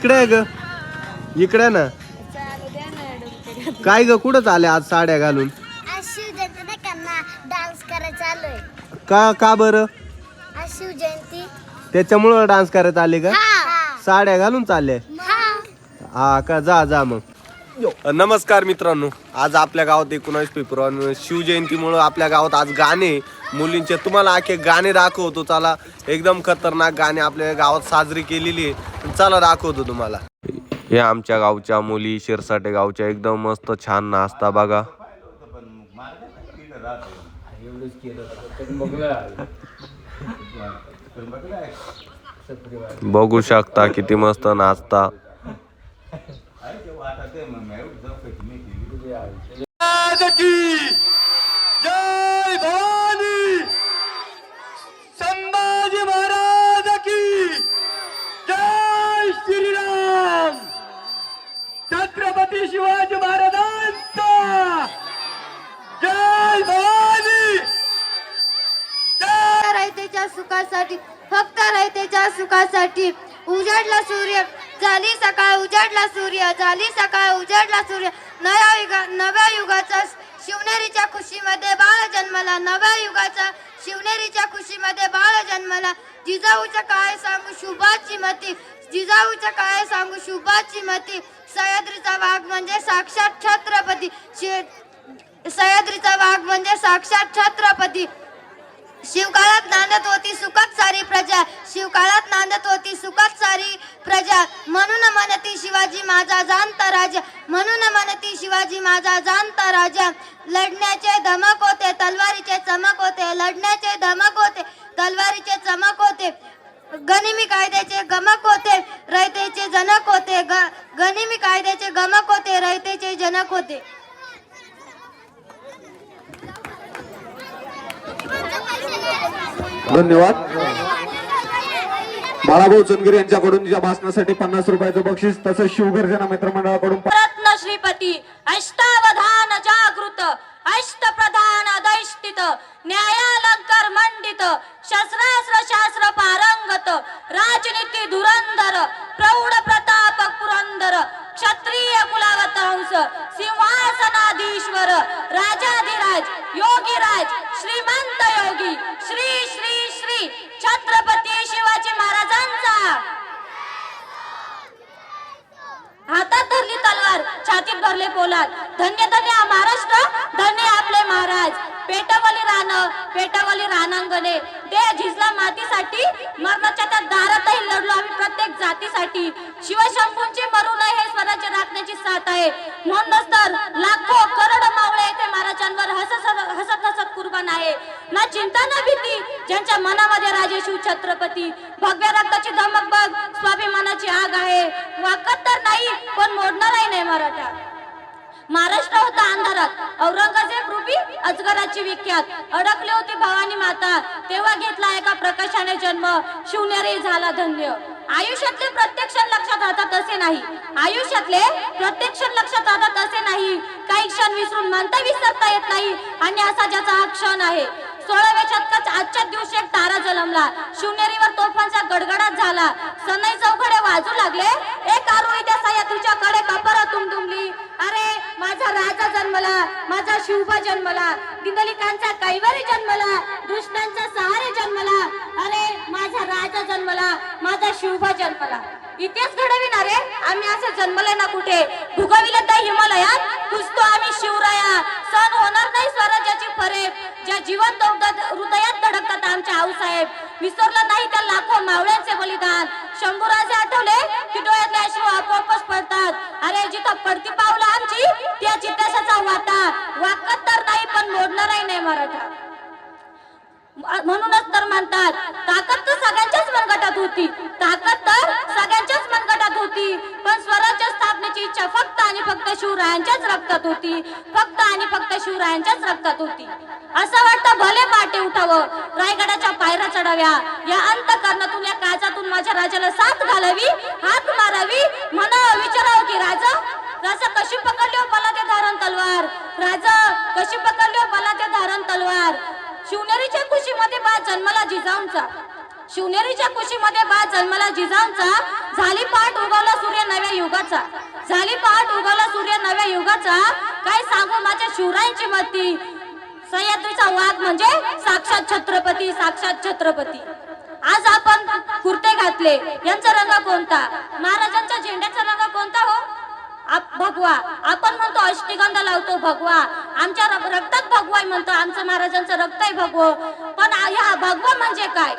इकडे आहे ग, इकडे ना. काय ग, कुठं चाले आज साड्या घालून? डान्स करायचा आलोय. का बरं? आज शिवजयंती त्याच्यामुळं डान्स करायला आले का? साड्या घालून चालले? हा का, जा जा मग. नमस्कार मित्रांनो, आज आपल्या गावात 19 फेब्रुवारी शिवजयंतीमुळं आपल्या गावात आज गाणे मुलींचे, तुम्हाला आखे गाणे दाखवतो. चला, एकदम खतरनाक गाणे आपल्या गावात साजरी केलेली आहे. चला दाखवतो तुम्हाला. हे आमच्या गावच्या मुली, शिरसाटे गावच्या, एकदम मस्त छान नाचता बघा. बघू शकता किती मस्त नाचता. जय भवानी, संभाजी महाराज की जय, श्रीराम, छत्रपती शिवाजी महाराजांचा जय भवानी. रयतेच्या सुखासाठी, फक्त रयतेच्या सुखासाठी. उजाडला सूर्य झाली सकाळ, उजाडला सूर्य झाली सकाळ, उजाडला सूर्य. नव्या युगाचा शिवनेरीच्या खुशीमध्ये बाळ जन्मला, नव्या युगाचा शिवनेरीच्या खुशीमध्ये बाळ जन्मला. जिजाऊच्या काय सांगू शुभाची मती, जिजाऊच्या काय सांगू शुभाची मती. सह्याद्रीचा वाघ म्हणजे साक्षात छत्रपती, सह्याद्रीचा वाघ म्हणजे साक्षात छत्रपती. शिवकाळात नांदत होती सुखात सारी प्रजा, शिवकाळात नांदत होती सुखात सारी प्रजा. म्हणून म्हणती शिवाजी माझा जाणता राजा, म्हणून म्हणती शिवाजी माझा जाणता राजा. लढण्याचे धमक होते, तलवारीचे चमक होते, लढण्याचे धमक होते, तलवारीचे चमक होते. गनिमी कायद्याचे गमक होते, रयतेचे जनक होते. गनिमी कायद्याचे गमक होते, रयतेचे जनक होते. धन्यवाद. बाळाभाऊ चंदगिरी यांच्याकडून या भाषणासाठी 50 रुपयाचं बक्षीस, तसंच शिवगर्जना मित्रमंडळाकडून रत्न श्रीपती अष्टावधान जागृत, अष्टप्रधान अधिष्ठित, न्यायालंकार मंडित, शस्त्रास्त्र शास्त्र पारंगत, राजनीती धुरंधर, प्रौढ प्रताप पुरंदर, क्षत्रिय कुलावतंस, सिंहासनाधीश्वर, राजाधिराज, योगीराज, श्रीमंत योगी, श्री श्री श्री छत्रपती शिवाजी महाराजांचा. हातात धरली तलवार, छातीत भरले पोलाद. धन्य धन्य हा महाराष्ट्र, धन्य आपले महाराज. पेटवली रानांगणे, ते झिजला मातीसाठी, मरणाच्या त्या दारातही लढलो आम्ही प्रत्येक जातीसाठी. शिवशंभूंची मरू नये हे स्वराज्य राखण्याची साथ आहे. म्हणूनच तर लाखो करोड मावळे येथे महाराजांवर हसत हसत कुर्बान आहे. ना चिंता ना भीती ज्यांच्या मनामध्ये राजे शिव छत्रपती. भगव्या रक्ताची धमक बघ, स्वाभिमानाची आग आहे. वाकत तर नाही पण मोडणारही नाही मराठा. महाराष्ट्र होता अंधारात, औरंगजेब रूपी अजगराची विख्यात. अडकली होती भवानी माता, तेव्हा घेतला एका प्रकाशाने जन्म, शिवनेरी झाला धन्य. आयुष्यातले प्रत्येक क्षण लक्षात राहतात असे नाही, आयुष्यातले प्रत्येक क्षण लक्षात राहतात असे नाही. काही क्षण विसरून म्हणता विसरता येत नाही, आणि असा ज्याचा हा क्षण आहे. 16व्या शतकात आजच्या दिवशी एक तारा जन्मला, शिवनेरीवर तोफांचा गडगडाट झाला. सनई चौघडे वाजू लागले, एक आरोळी त्या सह्याद्रीच्या कडे कपारा तुमतुमली. अरे माझा राजा जन्मला, माझा शिवबा जन्मला, दिंडलिकांचा कैवारी जन्मला, दुष्टांचा सहारे जन्मला. अरे माझा राजा जन्मला, माझा शिवबा जन्मला. इतिहास घडविणारे आम्ही असे जन्मले ना कुठे, भुगविले त्या हिमालयात पुजतो आम्ही शिवराया. सण होणार नाही स्वराज्याची फरेब, ज्या जिवंत हृदयात धडकतात आमच्या आऊसाहेब. विसरलं नाही त्या लाखो मावळ्यांचे बलिदान. शंभूराजे आठवले की डोळ्यातले अश्रू आपोआपच पडतात. अरे जिथं पडती पावलं आमची, त्या इतिहासाचा वाटा. वाकत तर नाही पण मोडणारही नाही मराठा. म्हणूनच तर म्हणतात, ताकद तर सगळ्यांच्याच मनगटात होती, ताकद तर सगळ्यांच्याच मनगटात होती. पण स्वराज्य स्थापनेची इच्छा फक्त आणि फक्त शिवरायांच्याच रक्तात होती, फक्त आणि फक्त शिवरायांच्याच रक्तात होती. असं वाटतं भले पाटे उठावं, रायगडाच्या पायऱ्या चढाव्या, या अंतःकरणातून या काळजातून माझ्या राजाला साथ घालावी, हात मारावी, म्हणावं विचारावं की राजा, राजा कशी पकडली हो मला ते धारण तलवार, राजा कशी पकडली हो मला ते धारण तलवार. शिवनेरीच्या कुशीमध्ये बा जन्मला जिजाऊंचा, शिवनेरीच्या कुशीमध्ये बा जन्मला जिजाऊंचा. झाली पहाट उगवला सूर्य नव्या युगाचा, झाली पहाट उगवला सूर्य नव्या युगाचा, काय सांगू माझ्या शिवरायांची मती, सह्याद्रीचा वाघ म्हणजे साक्षात छत्रपती, साक्षात छत्रपती. आज आपण कुर्ते घातले, यांचा रंग कोणता? महाराजांच्या झेंड्याचा रंग कोणता हो? भगवा. आपण म्हणतो अष्टगंध लावतो भगवा, आमच्या रक्तात भगवा आहे म्हणतो, आमचं महाराजांचं रक्त आहे भगवं. पण ह्या भगवा म्हणजे काय?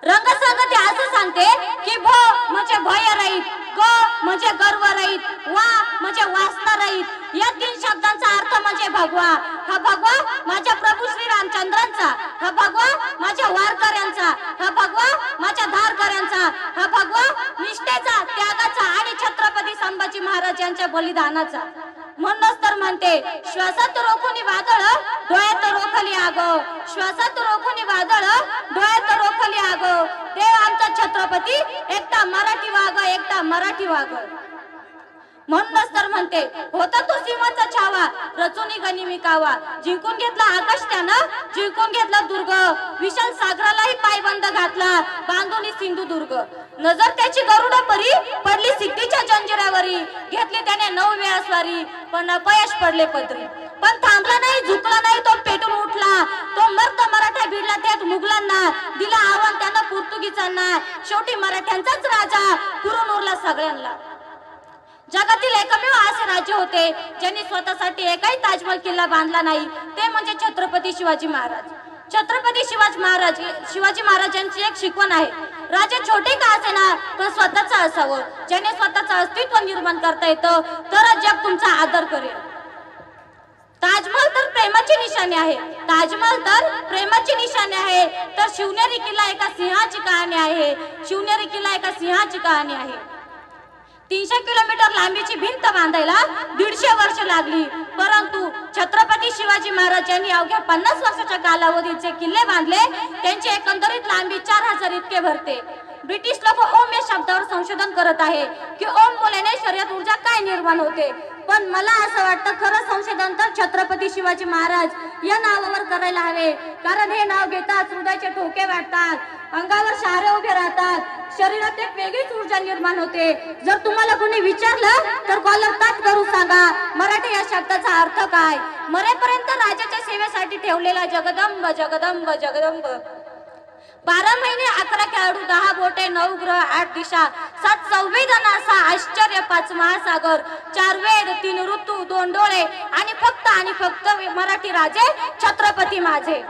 रंगसंगती असं सांगते की भ म्हणजे भय रहित, ग म्हणजे गर्व रहित, वा म्हणजे वासना रहित, या 3 शब्दांचा अर्थ म्हणजे भगवा. हा भगवा माझ्या प्रभू श्री रामचंद्रांचा, हा भगवा माझ्या वारकऱ्यांचा, हा भगवा माझ्या धारकऱ्यांचा, हा भगवा निष्ठेचा, त्यागाचा आणि छत्रपती संभाजी महाराज यांच्या बलिदानाचा. म्हणूनच तर म्हणते श्वासात रोखुनी वादळ, डोळ्यात रोखली आग, श्वासात रोखुनी वादळ, डोळ्यात रोखली आग. देव आमचा छत्रपती, एकटा मराठी वाघ, एकटा मराठी वाघ. म्हणूनच तर म्हणते होता तो सीमाचा छावा, रचुनी गनिमी कावा, जिंकून घेतला आकाश त्यानं, जिंकून घेतला दुर्ग, विशाल सागरालाही पायबंद घातला, बांधून सिंधुदुर्ग. नजर त्याची गरुडा परी पडली सिद्धीच्या जंजिरावरी, घेतली त्याने 9 वेळा स्वारी, पण अपयश पडले पदरी. पण थांबला नाही, झुकला नाही, तो पेटून उठला, तो मर्द मराठा भिडला त्यात मुघलांना, दिला आव्हान त्यानं पोर्तुगीजांना, शेवटी मराठ्यांचाच राजा पुरून उरला सगळ्यांना. जगातील एकमेव असे राज्य होते ज्यांनी स्वतःसाठी एकही ताजमहल किल्ला बांधला नाही, ते म्हणजे छत्रपती शिवाजी महाराज. छत्रपती शिवाजी महाराजांची एक शिकवण आहे, राज्य छोटे का असेना पण स्वतःच असावं, ज्याने स्वतःचं अस्तित्व निर्माण करता येतं तरच जग तुमचा आदर करेल. ताजमहल तर प्रेमाची निशाणी आहे, ताजमहल तर प्रेमाची निशाणी आहे, तर शिवनेरी किल्ला एका सिंहाची कहाणी आहे, शिवनेरी किल्ला एका सिंहाची कहाणी आहे. 300 किलोमीटर लांबीची भिंत बांधायला 150 वर्ष लागली, परंतु छत्रपती शिवाजी महाराज यांनी अवघ्या 50 वर्षाच्या कालावधीत जे किल्ले बांधले त्यांची एकंदरीत लांबी 4000 इतके भरते. ब्रिटिश लोक ओम या शब्दावर संशोधन करत आहे की ओम बोलल्याने शरीरात ऊर्जा काय निर्माण होते, पण मला असं वाटतं खरं संशोधन तर छत्रपती शिवाजी महाराज या नावावर करायला हवे, कारण हे नाव घेताच हृदयाचे ठोके वाटतात, अंगावर शहारे उभे राहतात, शरीरात एक वेगळीच ऊर्जा निर्माण होते. जर तुम्हाला कोणी विचारलं तर कॉलर ताट करून सांगा मराठी या शब्दाचा अर्थ काय. मरेपर्यंत राजाच्या सेवेसाठी ठेवलेला जगदंब जगदंब जगदंब. 12 महिने 11 खेळाडू, 10 बोटे, 9 ग्रह, 8 दिशा, 7 संवेदना, 6 आश्चर्य, 5 महासागर, 4 वेद, 3 ऋतू, 2 डोळे आणि फक्त मराठी राजे छत्रपती माझे.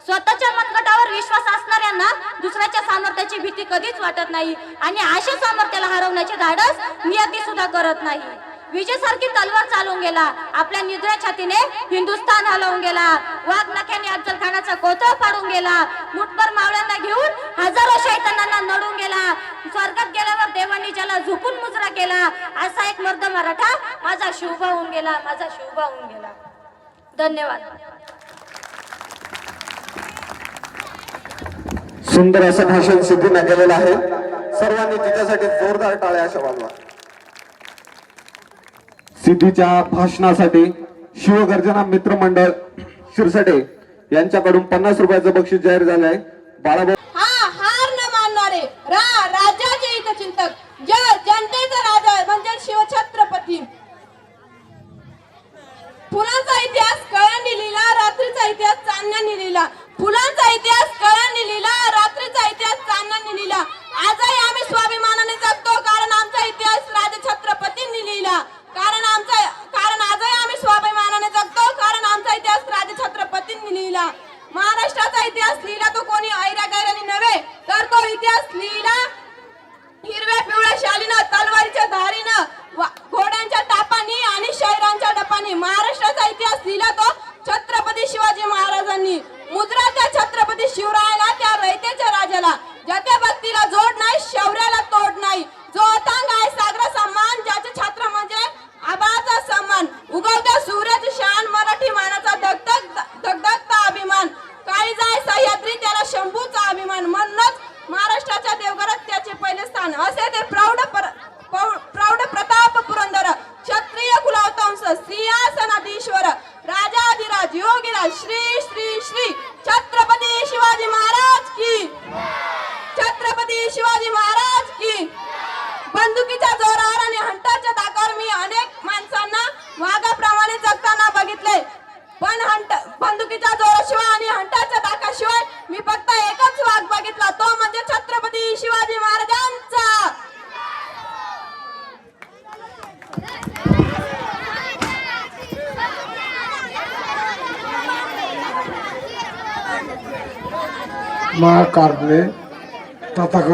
स्वतःच्या मनगटावर विश्वास असणाऱ्यांना दुसऱ्याच्या सामर्थ्याची भीती कधीच वाटत नाही आणि अशा सामर्थ्याला हरवण्याचे धाडस नियती सुद्धा करत नाही. विजेसारखी तलवार चालवून गेला, आपल्या निद्रा छातीने हिंदुस्थान हलवून गेला, वाघ नख्याने अफजल खानाचा कोथळा फाडून गेला, मुठभर मावळ्यांना घेऊन हजारो शैतानांना नडून गेला, स्वर्गात गेल्यावर देवांनी ज्याला झुकून मुजरा केला, असा एक मर्द मराठा माझा शिवबा होऊन गेला, माझा शिवबा होऊन गेला. धन्यवाद. सुंदर असं भाषण सिद्धीने केलेलं आहे, सर्वांनी तिच्यासाठी जोरदार टाळ्या अशा वाजवा. सिद्धीच्या भाषणासाठी शिवगर्जना मित्र मंडळ शिरसटे यांच्याकडून 50 रुपयाचं बक्षीस जाहीर झालं आहे. बाळाभाऊ हा हार न मानणारे राजाचे हितचिंतक, जनतेचा राजा म्हणजे शिवछत्रपती. फुलांचा इतिहास कळ्यांनी लिहिला, रात्रीचा इतिहास चांदण्याने लिहिला. फुलांचा इतिहास कळ्यांनी लिहिला, रात्रीचा इतिहास चांदण्याने लिहिला. आजही आम्ही स्वाभिमानाने जगतो कारण आमचा इतिहास राजा छत्रपतींनी लिहिला. कारण आजही आम्ही स्वाभिमानाने जगतो कारण आमचा इतिहास राजा छत्रपतींनी लिहिला. महाराष्ट्राचा इतिहास लिहिला तो कोणी ऐऱ्या गैऱ्याने नव्हे, तर तो इतिहास लिहिला हिरव्या पिवळ्या शालीनं, तलवारीच्या धारीनं, घोड्यांच्या टापांनी आणि शहरांच्या डपांनी. महाराष्ट्राचा इतिहास लिहिला तो छत्रपती शिवाजी महाराजांनी. मुद्रा त्या छत्रपती शिवरायाला, त्या रयतेच्या राजाला, ज्याच्या भक्तीला जोड नाही, शौर्याला तोड नाही, जो अथांग आहे सागरा सन्मान, ज्याचे छत्र म्हणजे आबाचा सन्मान, उगवत्या सूर्याची शान, मराठी मानाचा धगधगता अभिमान, काळीज आहे सह्याद्री त्याला शंभूचा अभिमान. म्हणूनच महाराष्ट्राच्या देवघरात त्याचे पहिले स्थान. असे ते प्रौढ प्रताप पुरंदर, क्षत्रिय कुलावतंस, सिंहासनाधीश्वर, राजाधिराज योगीराज, श्री श्री श्री छत्रपती शिवाजी महाराज. बंदुकीच्या जोरावर आणि हंटाच्या ताकावर मी अनेक माणसांना वाघाप्रमाणे जगताना बघितले, पण बंदुकीच्या जोराशिवाय आणि हंटाच्या ताकाशिवाय मी फक्त एकच वाघ बघितला, तो म्हणजे छत्रपती शिवाजी महाराजांचा. महाकार्ले तथागत